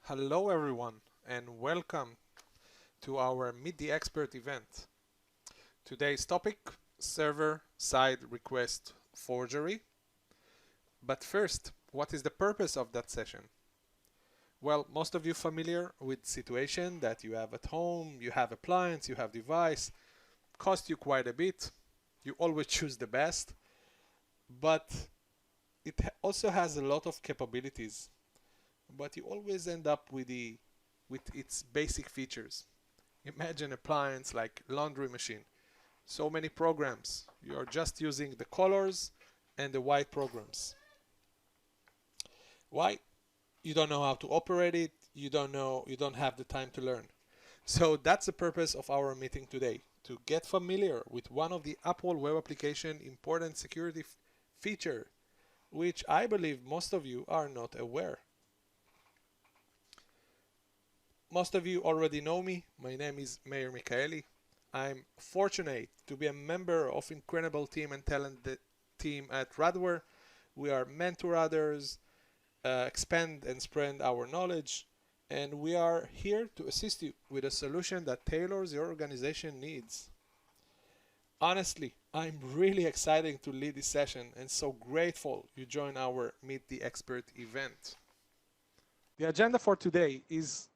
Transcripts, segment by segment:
Hello everyone and welcome to our Meet the Expert event. Today's topic, server-side request forgery. But first, what is the purpose of that session? Well, most of you familiar with situation that you have at home, you have appliance, you have device, cost you quite a bit, you always choose the best, but it also has a lot of capabilities, but you always end up with its basic features. Imagine appliance like laundry machine. So many programs. You are just using the colors and the white programs. Why? You don't know how to operate it. You don't have the time to learn. So that's the purpose of our meeting today, to get familiar with one of the AppWall web application important security feature, which I believe most of you are not aware. Most of you already know me. My name is Meir Michaeli. I'm fortunate to be a member of incredible team and talented team at Radware. We are mentor others, expand and spread our knowledge, and we are here to assist you with a solution that tailors your organization needs. Honestly, I'm really excited to lead this session and so grateful you join our Meet the Expert event. The agenda for today is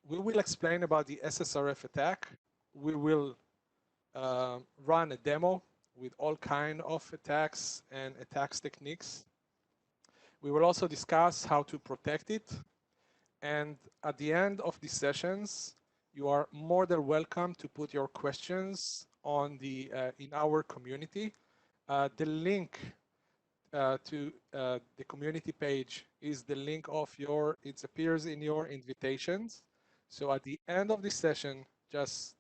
we will explain about the SSRF attack. We will run a demo with all kind of attacks and attacks techniques. We will also discuss how to protect it. And at the end of the sessions, you are more than welcome to put your questions on the in our community. The link to the community page is the link of it appears in your invitations. So at the end of this session, just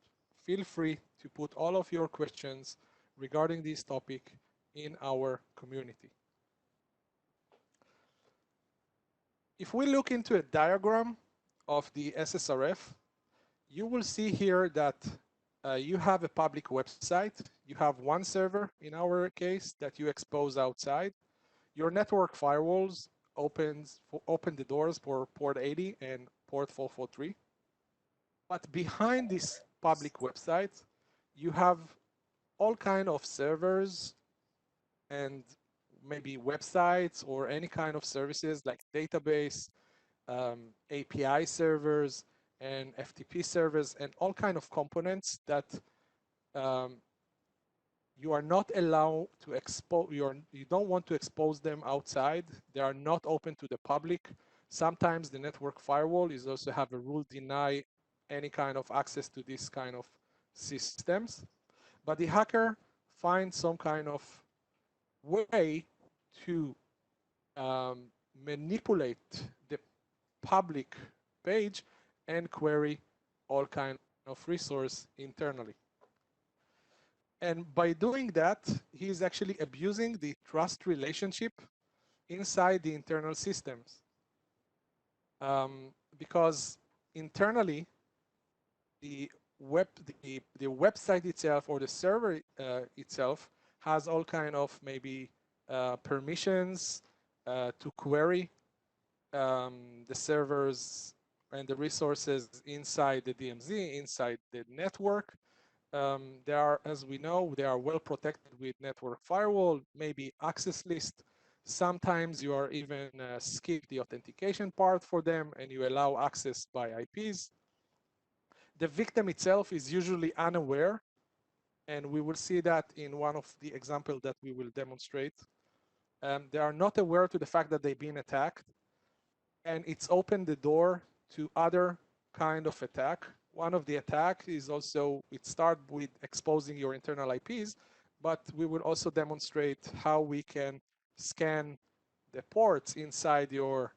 feel free to put all of your questions regarding this topic in our community. If we look into a diagram of the SSRF, you will see here that you have a public website. You have one server, in our case, that you expose outside. Your network firewalls open the doors for port 80 and port 443. But behind this public website, you have all kind of servers and maybe websites or any kind of services like database, API servers, and FTP servers, and all kind of components that you are not allowed to expose. You don't want to expose them outside. They are not open to the public. Sometimes the network firewall is also have a rule deny any kind of access to this kind of systems. But the hacker finds some kind of way to manipulate the public page and query all kind of resource internally. And by doing that, he is actually abusing the trust relationship inside the internal systems. Because internally, the website itself or the server itself has all kind of maybe permissions to query the servers and the resources inside the DMZ, inside the network. They are, as we know, they are well protected with network firewall, maybe access list. Sometimes you are even skip the authentication part for them and you allow access by IPs. The victim itself is usually unaware, and we will see that in one of the examples that we will demonstrate. They are not aware to the fact that they've been attacked, and it's opened the door to other kind of attack. One of the attack is also, it starts with exposing your internal IPs, but we will also demonstrate how we can scan the ports inside your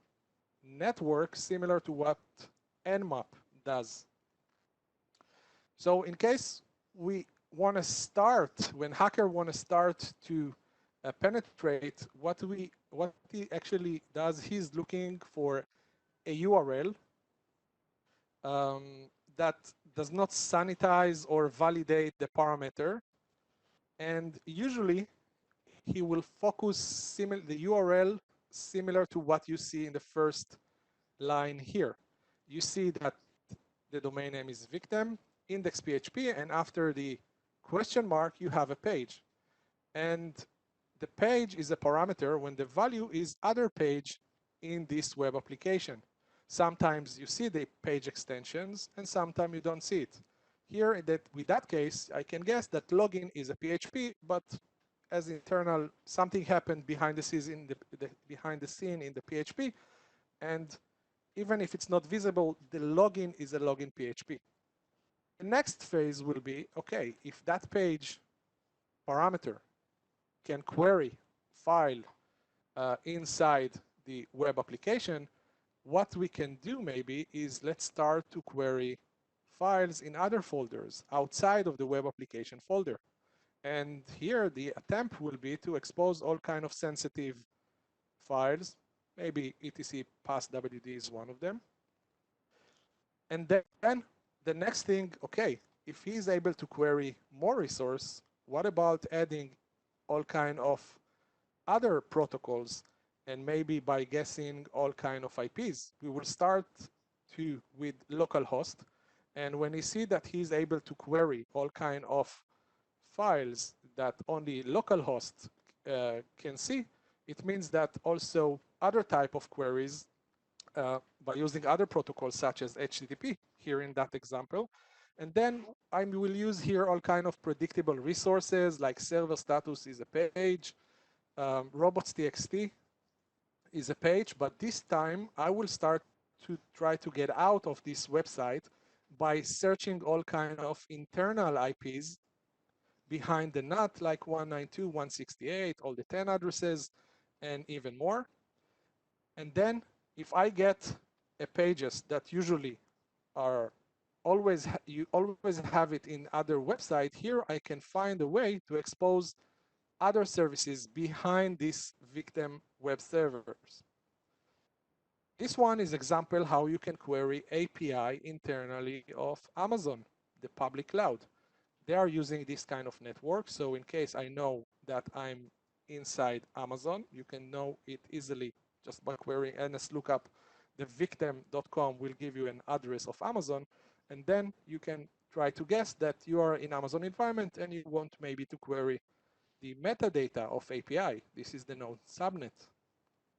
network, similar to what Nmap does. So in case we want to start, when hacker want to start to penetrate, what he actually does, he's looking for a URL that does not sanitize or validate the parameter, and usually he will focus the URL similar to what you see in the first line here. You see that the domain name is victim, index.php, and after the question mark, you have a page. And the page is a parameter when the value is other page in this web application. Sometimes you see the page extensions, and sometimes you don't see it. Here, with that case, I can guess that login is a PHP, but as internal, something happened behind the scenes in the PHP, and even if it's not visible, the login is a login PHP. The next phase will be, okay, if that page parameter can query file inside the web application, what we can do maybe is let's start to query files in other folders outside of the web application folder. And here the attempt will be to expose all kind of sensitive files. Maybe etc passwd is one of them. And then the next thing, okay, if he's able to query more resource, what about adding all kind of other protocols, and maybe by guessing all kind of IPs? We will start with localhost, and when you see that he's able to query all kind of files that only localhost can see, it means that also other type of queries by using other protocols such as HTTP here in that example. And then I will use here all kind of predictable resources like server status is a page, robots.txt is a page, but this time I will start to try to get out of this website by searching all kind of internal IPs behind the NAT, like 192.168, all the 10 addresses, and even more. And then if I get pages that usually are you always have it in other website, here I can find a way to expose other services behind these victim web servers. This one is example how you can query API internally of Amazon, the public cloud. They are using this kind of network. So in case I know that I'm inside Amazon, you can know it easily just by querying nslookup. The victim.com will give you an address of Amazon, and then you can try to guess that you are in Amazon environment and you want maybe to query the metadata of API. This is the node subnet.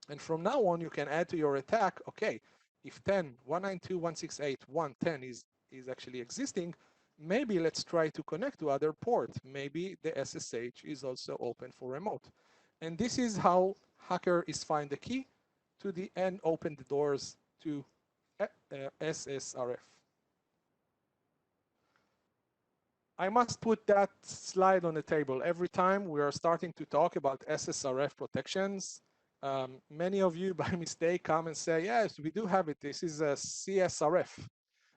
And from now on, you can add to your attack, okay, if 192.168.110 is actually existing, maybe let's try to connect to other port. Maybe the SSH is also open for remote. And this is how hacker is find the key to the and open the doors to SSRF. I must put that slide on the table. Every time we are starting to talk about SSRF protections, many of you by mistake come and say, yes, we do have it. This is a CSRF.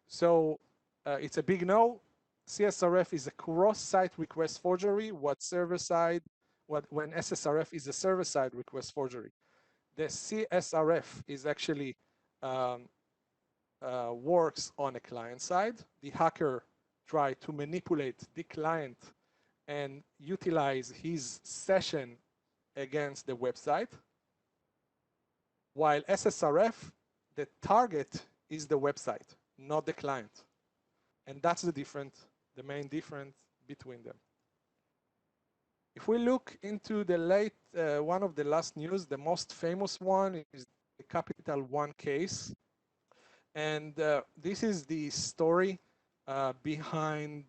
So it's a big no. CSRF is a cross-site request forgery. When SSRF is a server-side request forgery. The CSRF is actually works on a client side. The hacker try to manipulate the client and utilize his session against the website. While SSRF, the target is the website, not the client. And that's the main difference between them. If we look into the one of the last news, the most famous one is the Capital One case. And this is the story behind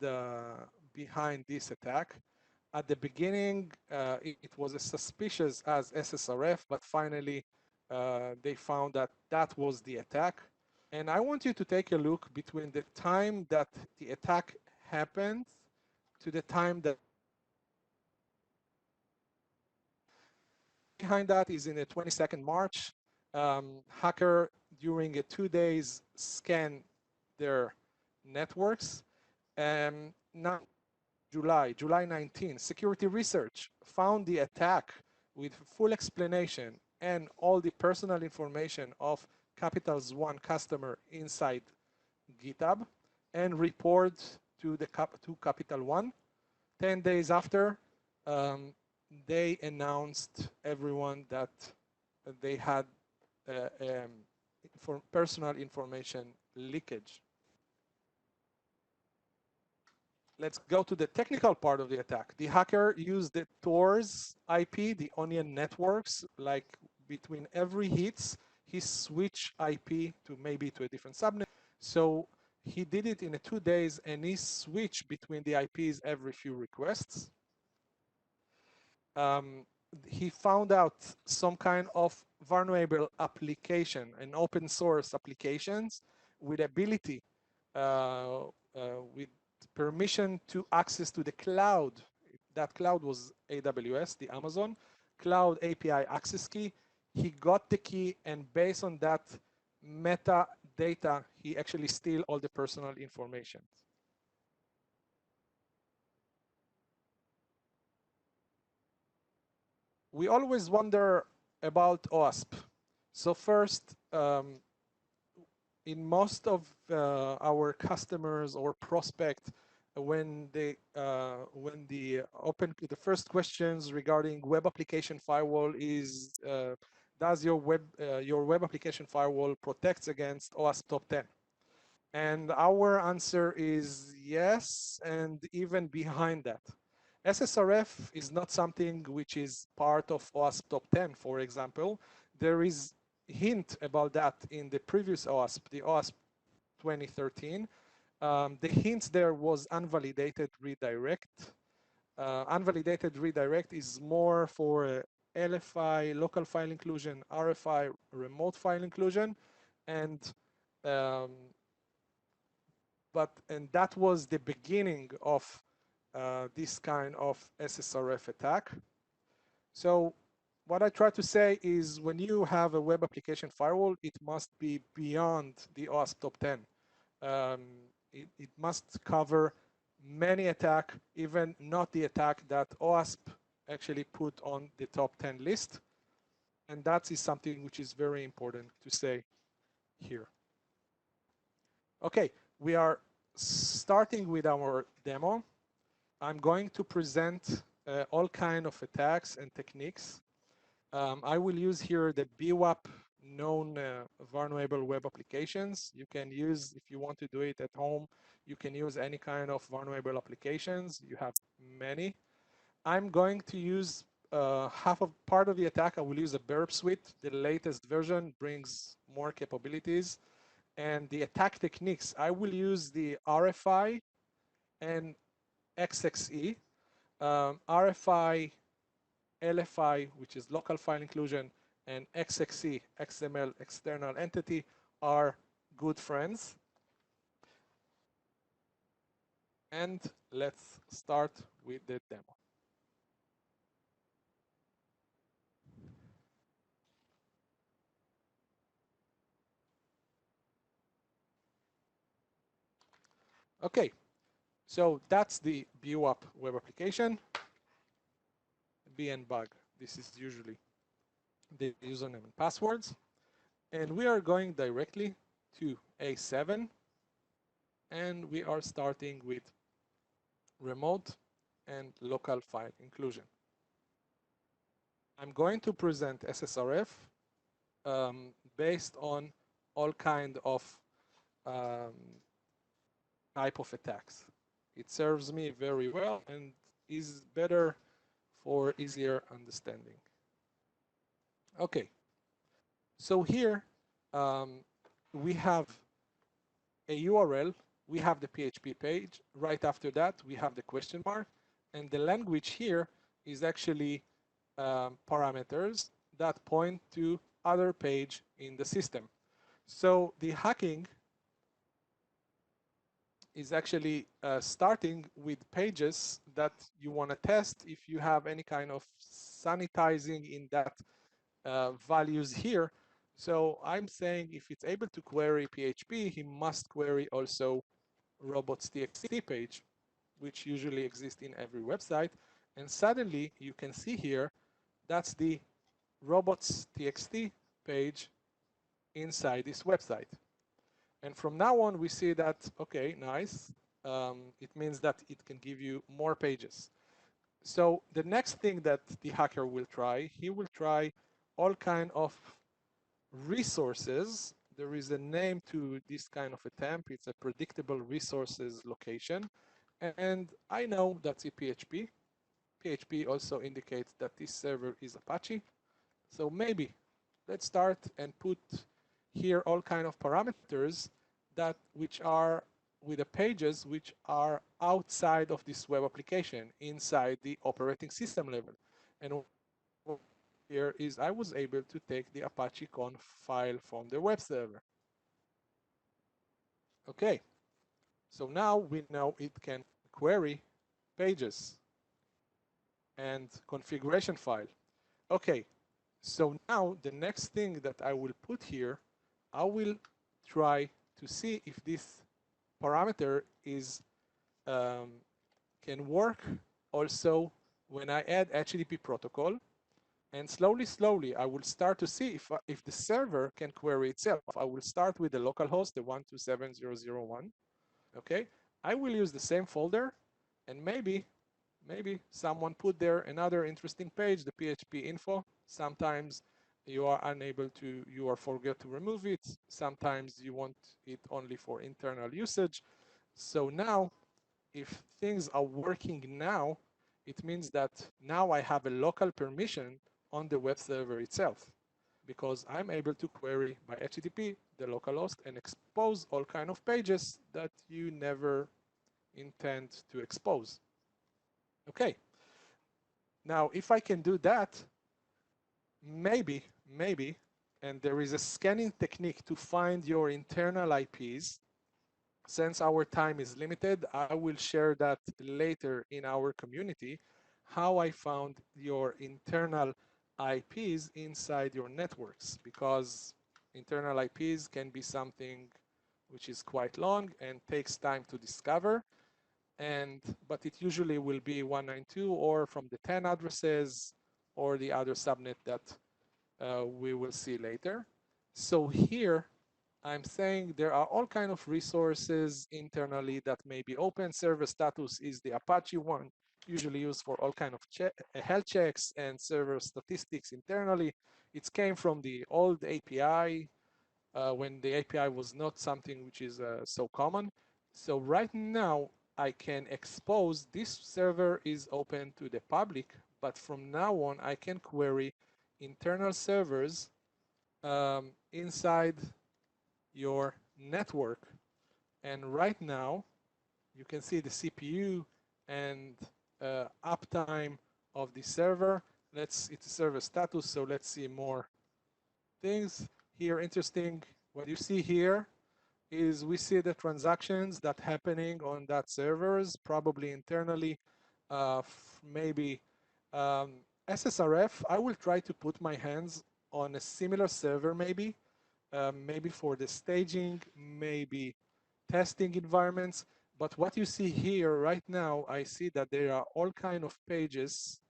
this attack. At the beginning, it was as suspicious as SSRF, but finally they found that that was the attack. And I want you to take a look between the time that the attack happened to the time that behind that is in the 22nd March. Hacker during a 2 days scan their networks. Now July 19, security research found the attack with full explanation and all the personal information of Capital One customer inside GitHub and report to Capital One. 10 days after, they announced everyone that they had for personal information leakage. Let's go to the technical part of the attack. The hacker used the Tor's IP, the onion networks, like between every hits, he switched IP to maybe to a different subnet. So he did it in 2 days, and he switched between the IPs every few requests. He found out some kind of vulnerable application, an open source applications with ability, with permission to access to the cloud. That cloud was AWS, the Amazon Cloud API access key. He got the key, and based on that metadata, he actually steal all the personal information. We always wonder about OWASP. So first, in most of our customers or prospect, when the first questions regarding web application firewall is, does your web application firewall protects against OWASP top 10? And our answer is yes, and even behind that. SSRF is not something which is part of OWASP top 10, for example. There is hint about that in the previous OWASP, the OWASP 2013. The hint there was unvalidated redirect. Unvalidated redirect is more for LFI, local file inclusion, RFI, remote file inclusion, and that was the beginning of this kind of SSRF attack. So what I try to say is, when you have a web application firewall, it must be beyond the OWASP top 10. It must cover many attacks, even not the attack that OWASP actually put on the top 10 list. And that is something which is very important to say here. Okay, we are starting with our demo. I'm going to present all kinds of attacks and techniques. I will use here the bWAPP known vulnerable web applications. You can use, if you want to do it at home, you can use any kind of vulnerable applications. You have many. I'm going to use part of the attack. I will use a BurpSuite. The latest version brings more capabilities. And the attack techniques, I will use the RFI and XXE. RFI, LFI, which is local file inclusion, and XXE, XML, external entity, are good friends. And let's start with the demo. Okay, so that's the bWAPP web application. bnbug, this is usually the username and passwords. And we are going directly to A7, and we are starting with remote and local file inclusion. I'm going to present SSRF based on all kind of type of attacks. It serves me very well and is better for easier understanding. Okay, so here we have a URL, we have the PHP page. Right after that, we have the question mark, and the language here is actually parameters that point to other page in the system. So the hacking is actually starting with pages that you want to test if you have any kind of sanitizing in that values here. So I'm saying if it's able to query PHP, he must query also robots.txt page, which usually exists in every website. And suddenly you can see here, that's the robots.txt page inside this website. And from now on, we see that, okay, nice. It means that it can give you more pages. So the next thing that the hacker will try, he will try all kind of resources there is a name to this kind of a temp. It's a predictable resources location. And I know that's a PHP. PHP also indicates that this server is Apache. So maybe let's start and put here all kind of parameters that which are with the pages which are outside of this web application, inside the operating system level. And here is I was able to take the Apache conf file from the web server. Okay, so now we know it can query pages and configuration file. Okay, so now the next thing that I will put here, I will try to see if this parameter is can work also when I add HTTP protocol. And slowly, I will start to see if the server can query itself. I will start with the local host, the 127.0.0.1. Okay, I will use the same folder, and maybe someone put there another interesting page, the PHP info. Sometimes you are unable to, you are forget to remove it. Sometimes you want it only for internal usage. So now, if things are working now, it means that now I have a local permission on the web server itself, because I'm able to query by HTTP the localhost and expose all kind of pages that you never intend to expose. Okay. Now, if I can do that, maybe, and there is a scanning technique to find your internal IPs. Since our time is limited, I will share that later in our community, how I found your internal IPs inside your networks, because internal IPs can be something which is quite long and takes time to discover. But it usually will be 192 or from the 10 addresses or the other subnet that we will see later. So here I'm saying there are all kind of resources internally that may be open. Server status is the Apache one, usually used for all kind of health checks and server statistics internally. It came from the old API when the API was not something which is so common. So right now I can expose this server is open to the public, but from now on I can query internal servers inside your network. And right now you can see the CPU and uptime of the server. It's a server status, so let's see more things here. Interesting, what you see here is we see the transactions that happening on that servers, probably internally, maybe SSRF. I will try to put my hands on a similar server, maybe for the staging, maybe testing environments. But what you see here right now, I see that there are all kind of pages.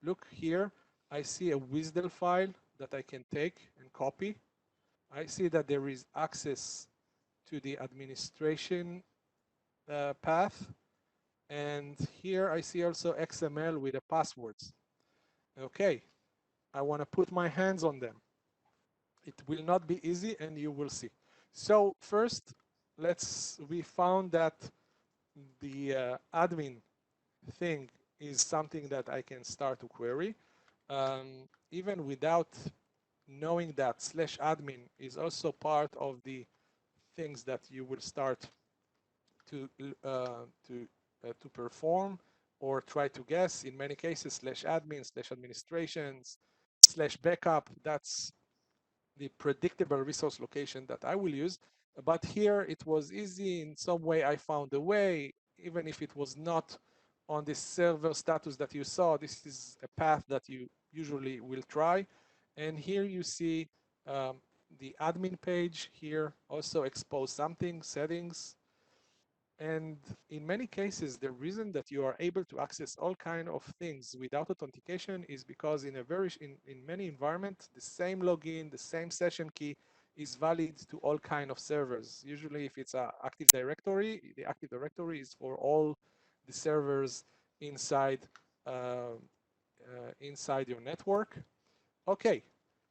Look here, I see a WSDL file that I can take and copy. I see that there is access to the administration path. And here I see also XML with the passwords. Okay, I want to put my hands on them. It will not be easy, and you will see. So first, we found that the admin thing is something that I can start to query. Even without knowing that /admin is also part of the things that you will start to perform or try to guess. In many cases, /admin, /administrations, /backup, that's the predictable resource location that I will use. But here it was easy. In some way I found a way, even if it was not on the server status that you saw. This is a path that you usually will try. And here you see the admin page here also expose something, settings. And in many cases, the reason that you are able to access all kind of things without authentication is because in many environments, the same login, the same session key is valid to all kind of servers. Usually if it's an Active Directory, the Active Directory is for all the servers inside, inside your network. Okay,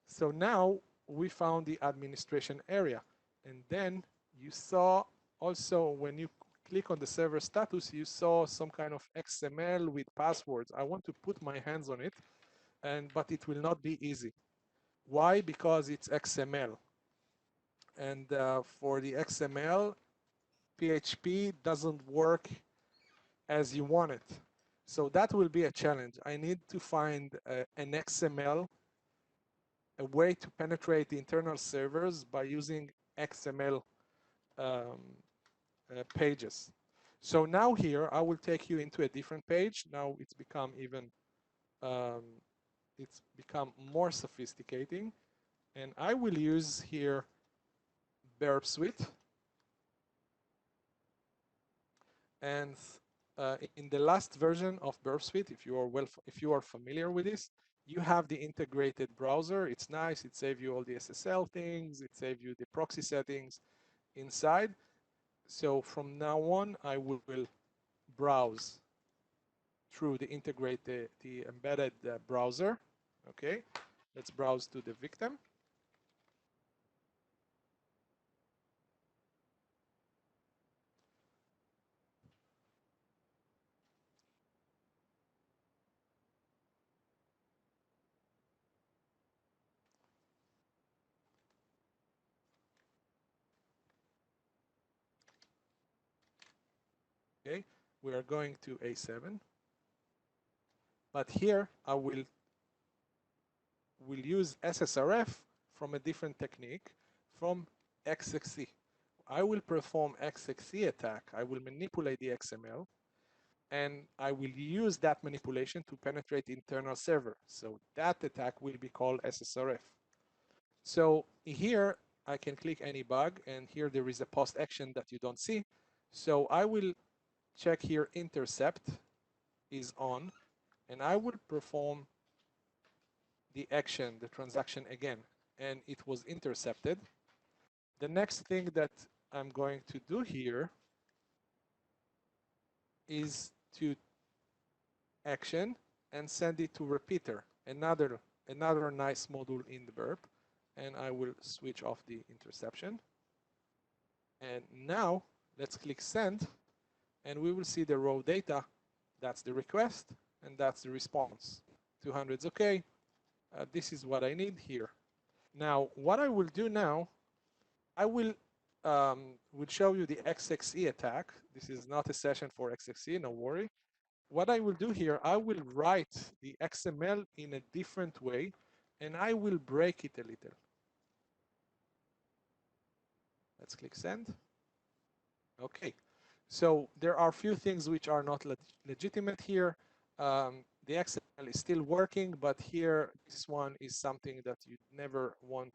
so now we found the administration area. And then you saw also when you click on the server status, you saw some kind of XML with passwords. I want to put my hands on it, but it will not be easy. Why? Because it's XML. And for the XML, PHP doesn't work as you want it. So that will be a challenge. I need to find an XML, a way to penetrate the internal servers by using XML um, pages. So now here, I will take you into a different page. Now it's become um, it's become more sophisticating. And I will use here BurpSuite. And in the last version of BurpSuite, if you are familiar with this, you have the integrated browser. It's nice. It saves you all the SSL things. It saves you the proxy settings inside. So from now on, I will browse through the embedded browser. Okay, let's browse to the victim. Okay, we are going to A7, but here I will use SSRF from a different technique, from XXE. I will perform XXE attack. I will manipulate the XML, and I will use that manipulation to penetrate the internal server. So that attack will be called SSRF. So here I can click any bug, and here there is a post action that you don't see. So I will check here intercept is on, and I will perform the action, the transaction again, and it was intercepted. The next thing that I'm going to do here is to action and send it to repeater, another nice module in the burp, and I will switch off the interception. And now let's click send, and we will see the raw data. That's the request, and that's the response. 200 is okay. This is what I need here. Now, what I will do now, I will show you the XXE attack. This is not a session for XXE, no worry. What I will do here, I will write the XML in a different way, and I will break it a little. Let's click send. Okay, so there are a few things which are not legitimate here. The XML is still working, but here, this one is something that you never want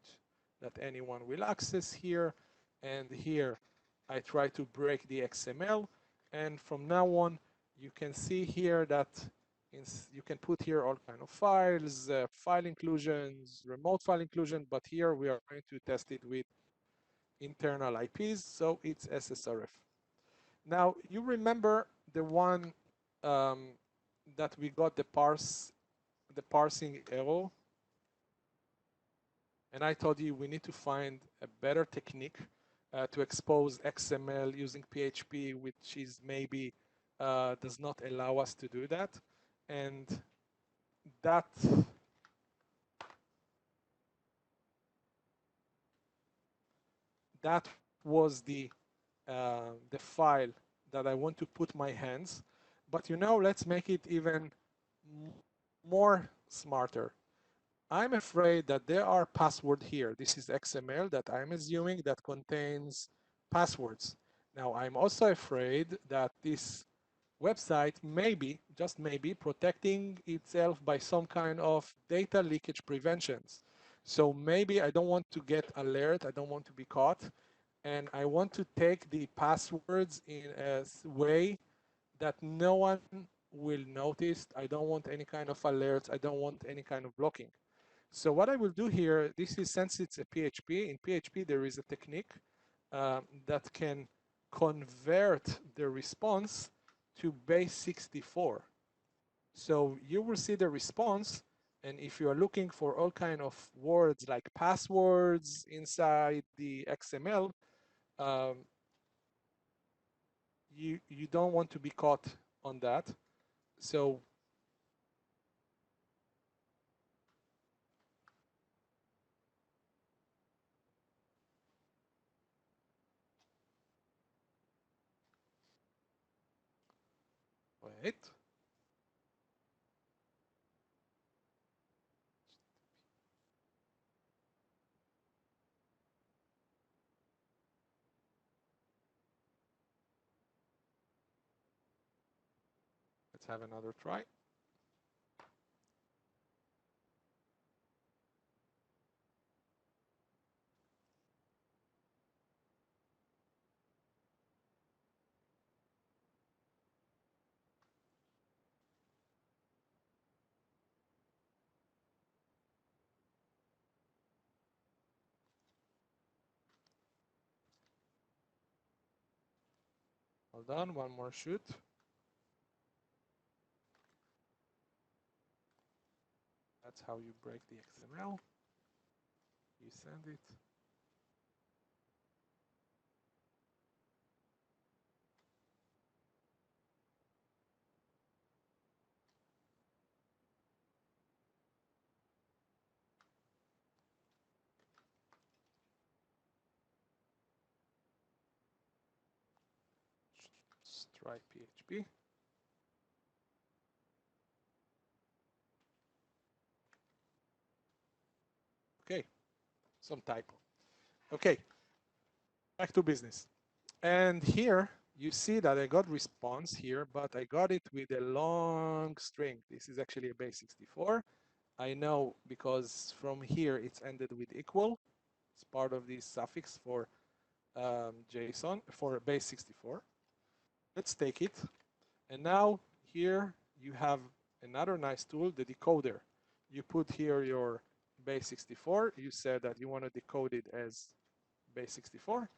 that anyone will access here. And here, I try to break the XML. And from now on, you can see here that you can put here all kind of files, file inclusions, remote file inclusion, but here we are going to test it with internal IPs, so it's SSRF. Now, you remember the one that we got the parsing error, and I told you we need to find a better technique to expose XML using PHP, which is maybe does not allow us to do that, and that was the file that I want to put my hands. But let's make it even more smarter. I'm afraid that there are passwords here. This is XML that I'm assuming that contains passwords. Now, I'm also afraid that this website maybe, just maybe, protecting itself by some kind of data leakage preventions. So maybe I don't want to get alert, I don't want to be caught, and I want to take the passwords in a way that no one will notice. I don't want any kind of alerts, I don't want any kind of blocking. So what I will do here, this is, since it's a PHP, in PHP there is a technique that can convert the response to base 64. So you will see the response And if you are looking for all kind of words like passwords inside the XML, um, you don't want to be caught on that. So wait, let's have another try. Hold on, one more shoot. That's how you break the XML. You send it. Let's try PHP. Okay, some typo. Okay, back to business. And here you see that I got response here, but I got it with a long string. This is actually a base64. I know because from here it's ended with equal. It's part of the suffix for JSON, for base64. Let's take it. And now here you have another nice tool, the decoder. You put here your base64. You said that you want to decode it as base64.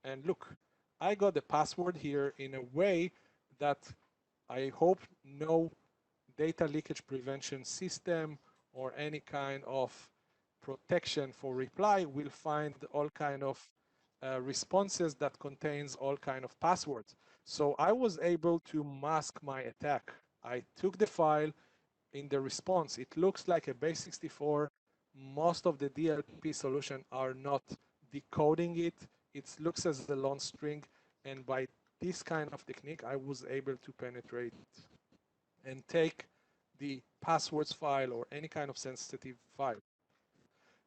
And look, I got the password here in a way that I hope no data leakage prevention system or any kind of protection for reply will find all kind of responses that contains all kind of passwords. So I was able to mask my attack. I took the file in the response. It looks like a base64. Most of the DLP solution are not decoding it. It looks as a long string. And by this kind of technique, I was able to penetrate and take the passwords file or any kind of sensitive file.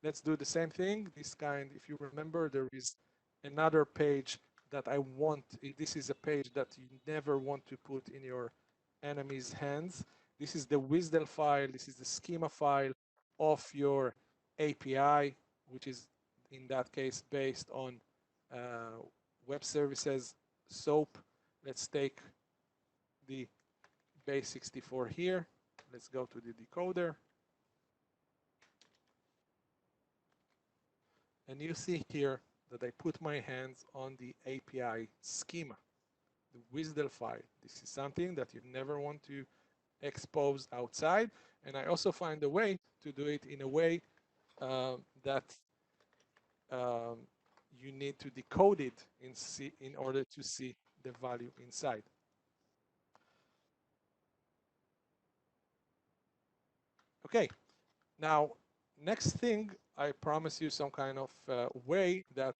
Let's do the same thing. This kind, if you remember, there is another page that I want. This is a page that you never want to put in your enemy's hands. This is the WSDL file. This is the schema file of your API, which is in that case based on web services SOAP. Let's take the base64 here. Let's go to the decoder. And you see here that I put my hands on the API schema, the WSDL file. This is something that you never want to expose outside. And I also find a way to do it in a way that you need to decode it in order to see the value inside. Okay, now next thing, I promise you some kind of way that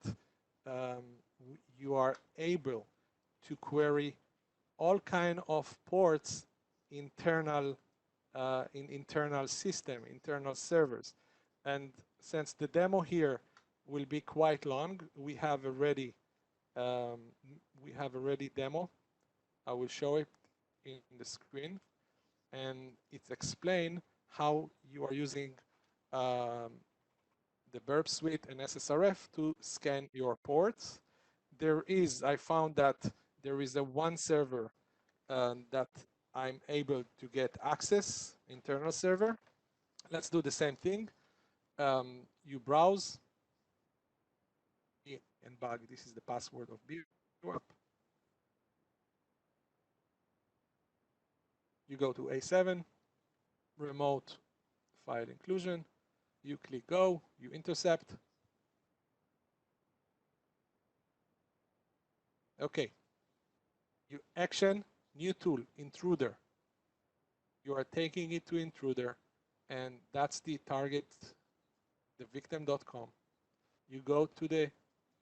you are able to query all kind of ports internal in internal system, internal servers. And since the demo here will be quite long, we have already demo. I will show it in the screen, and it's explain how you are using the BurpSuite and SSRF to scan your ports. I found that there is a one server that I'm able to get access, internal server. Let's do the same thing. You browse and bug. This is the password of bWAPP. You go to A7, remote file inclusion. You click go, you intercept. Okay, you action new tool, intruder. You are taking it to intruder, and that's the target, the victim.com. You go to the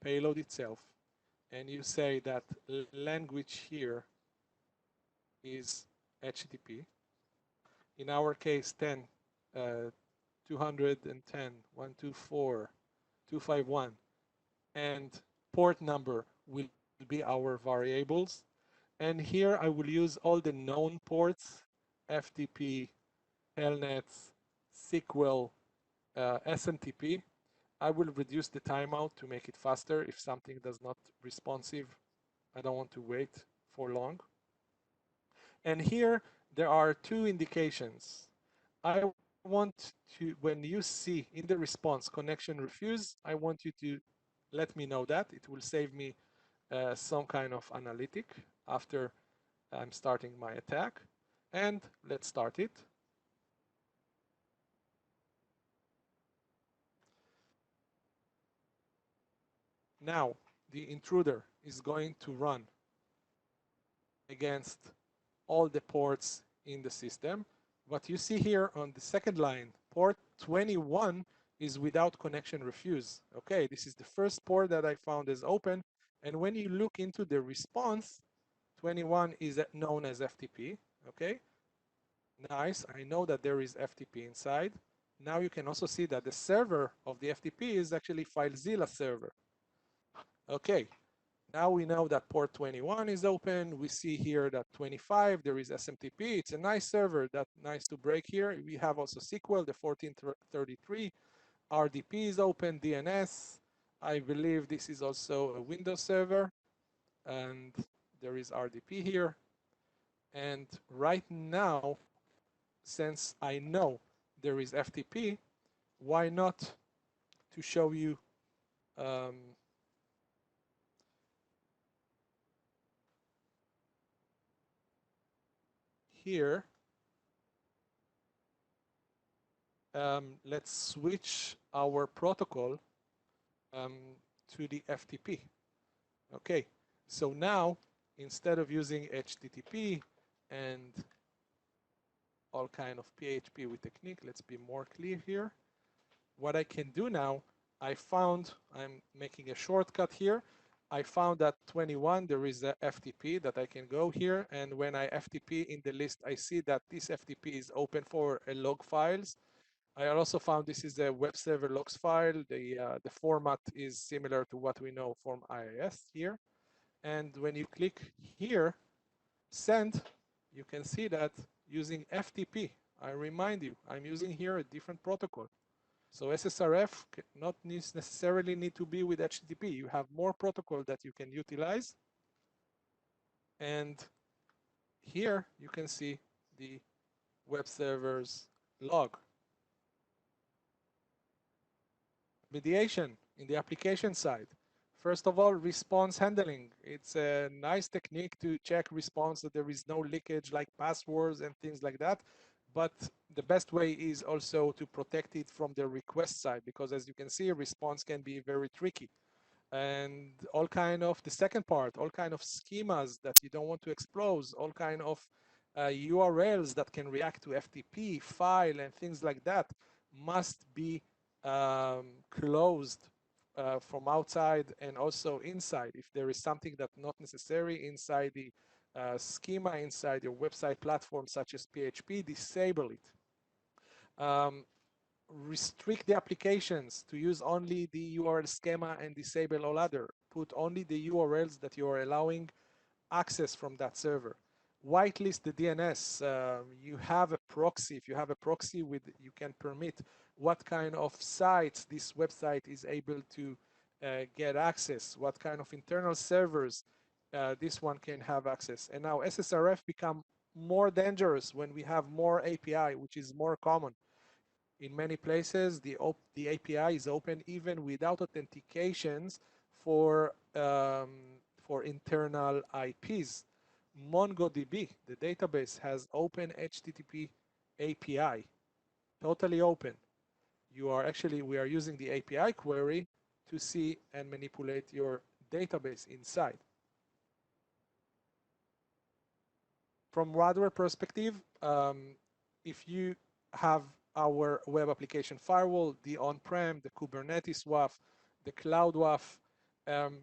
payload itself, and you say that language here is HTTP. In our case, 10, 210, 124, 251, and port number will be our variables. And here I will use all the known ports, FTP, Telnets, SQL, SMTP. I will reduce the timeout to make it faster. If something does not responsive, I don't want to wait for long. And here there are two indications. I want to, when you see in the response connection refuse, I want you to let me know that. It will save me some kind of analytic after I'm starting my attack. And let's start it. Now the intruder is going to run against all the ports in the system. What you see here on the second line, port 21 is without connection refuse. Okay, this is the first port that I found is open. And when you look into the response, 21 is known as FTP. Okay, nice. I know that there is FTP inside. Now you can also see that the server of the FTP is actually FileZilla server. Okay, now we know that port 21 is open. We see here that 25, there is SMTP. It's a nice server, that's nice to break here. We have also SQL, the 1433. RDP is open, DNS. I believe this is also a Windows server. And there is RDP here. And right now, since I know there is FTP, why not to show you here, let's switch our protocol to the FTP. Okay, so now instead of using HTTP and all kind of PHP with technique, let's be more clear here. What I can do now, I'm making a shortcut here. I found that 21, there is a FTP that I can go here. And when I FTP in the list, I see that this FTP is open for log files. I also found this is a web server logs file. The format is similar to what we know from IIS here. And when you click here, send, you can see that using FTP. I remind you, I'm using here a different protocol. So SSRF not necessarily need to be with HTTP. You have more protocol that you can utilize. And here you can see the web server's log. Mediation in the application side. First of all, response handling. It's a nice technique to check response that there is no leakage like passwords and things like that. But the best way is also to protect it from the request side, because as you can see, response can be very tricky. And all kind of the second part, all kind of schemas that you don't want to expose, all kind of URLs that can react to FTP, file, and things like that must be closed from outside and also inside. If there is something that's not necessary inside the schema, inside your website platform, such as PHP, disable it. Restrict the applications to use only the URL schema and disable all other. Put only the URLs that you are allowing access from that server. Whitelist the DNS. You have a proxy. If you have a proxy, you can permit what kind of sites this website is able to get access, what kind of internal servers this one can have access. And now SSRF become more dangerous when we have more API, which is more common. In many places, the API is open even without authentications for internal IPs. MongoDB, the database, has open HTTP API. totally open. We are using the API query to see and manipulate your database inside. From Radware perspective, if you have our web application firewall, the on-prem, the Kubernetes WAF, the cloud WAF,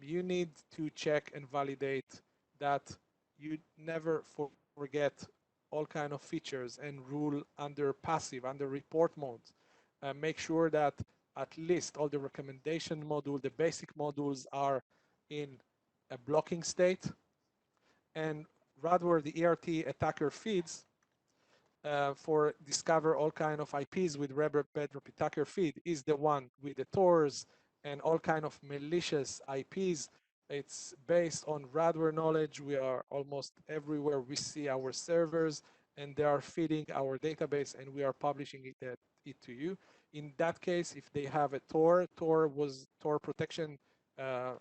you need to check and validate that you never forget all kind of features and rule under passive, under report mode. Make sure that at least all the recommendation module, the basic modules are in a blocking state. And Radware, the ERT attacker feeds for discover all kind of IPs with bedrock attacker feed is the one with the Tors and all kind of malicious IPs. It's based on Radware knowledge. We are almost everywhere. We see our servers and they are feeding our database and we are publishing it to you. In that case, if they have a Tor protection,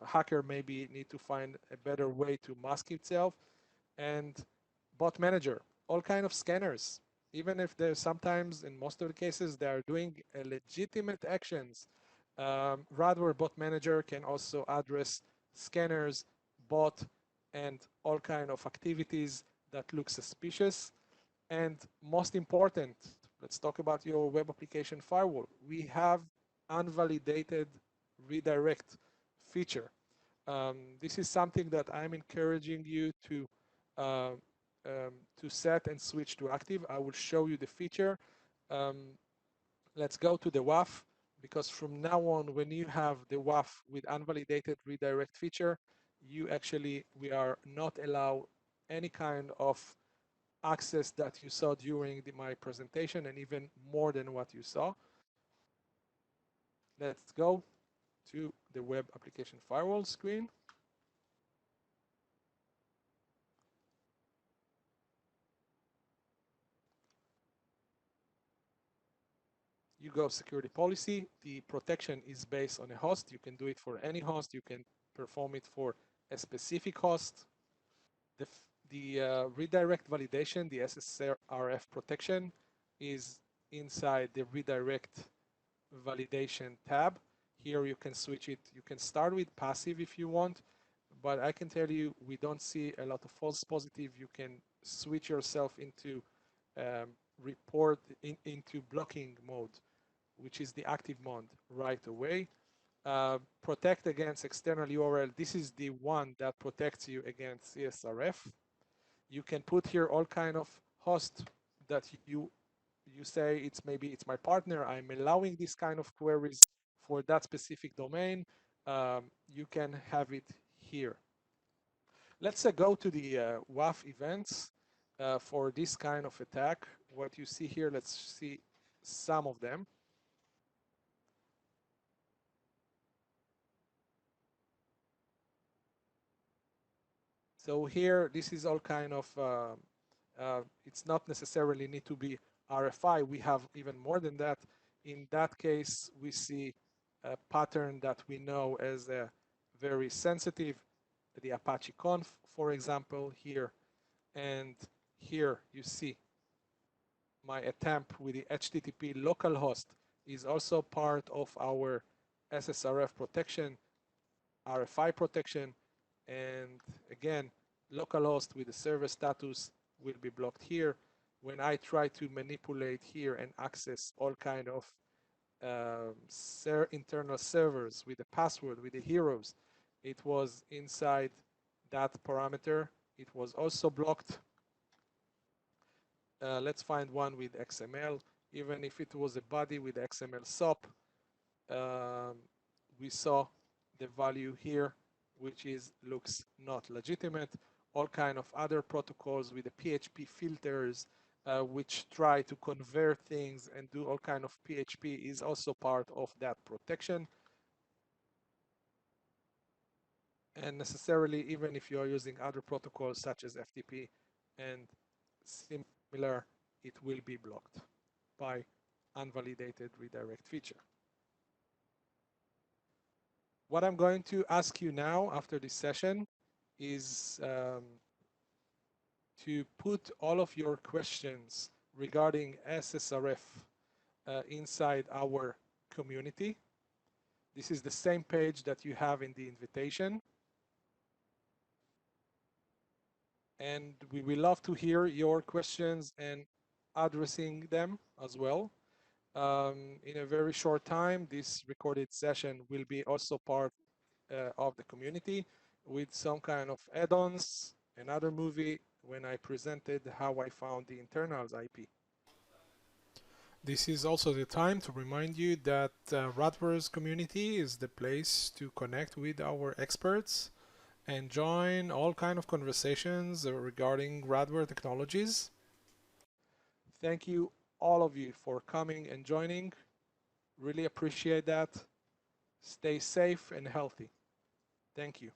hacker maybe need to find a better way to mask itself. And bot manager, all kind of scanners, even if they're sometimes, in most of the cases, they are doing legitimate actions. Radware bot manager can also address scanners, bot, and all kind of activities that look suspicious. And most important, let's talk about your web application firewall. We have unvalidated redirect feature. This is something that I'm encouraging you uh, to set and switch to active. I will show you the feature. Let's go to the WAF, because from now on, when you have the WAF with unvalidated redirect feature, we are not allowed any kind of access that you saw during my presentation, and even more than what you saw. Let's go to the web application firewall screen. You go security policy. The protection is based on a host. You can do it for any host. You can perform it for a specific host. The redirect validation, the SSRF protection, is inside the redirect validation tab. Here you can switch it. You can start with passive if you want, but I can tell you we don't see a lot of false positive. You can switch yourself into into blocking mode, which is the active mode right away. Protect against external URL. This is the one that protects you against CSRF. You can put here all kind of host that you say maybe it's my partner. I'm allowing this kind of queries for that specific domain. You can have it here. Let's go to the WAF events for this kind of attack. What you see here, let's see some of them. So here, this is all kind of, it's not necessarily need to be RFI. We have even more than that. In that case, we see a pattern that we know as a very sensitive, the Apache conf, for example, here. And here you see my attempt with the HTTP localhost is also part of our SSRF protection, RFI protection. And again, localhost with the server status will be blocked here. When I try to manipulate here and access all kind of internal servers with the password, with the heroes, it was inside that parameter. It was also blocked. Let's find one with XML. Even if it was a body with XML SOP, we saw the value here, which looks not legitimate. All kind of other protocols with the PHP filters, which try to convert things and do all kind of PHP, is also part of that protection. And necessarily, even if you are using other protocols such as FTP and similar, it will be blocked by unvalidated redirect feature. What I'm going to ask you now after this session is to put all of your questions regarding SSRF inside our community. This is the same page that you have in the invitation. And we will love to hear your questions and addressing them as well. In a very short time, this recorded session will be also part of the community with some kind of add-ons, another movie when I presented how I found the internals IP. This is also the time to remind you that Radware's community is the place to connect with our experts and join all kind of conversations regarding Radware technologies. Thank you, all of you, for coming and joining. Really appreciate that. Stay safe and healthy. Thank you.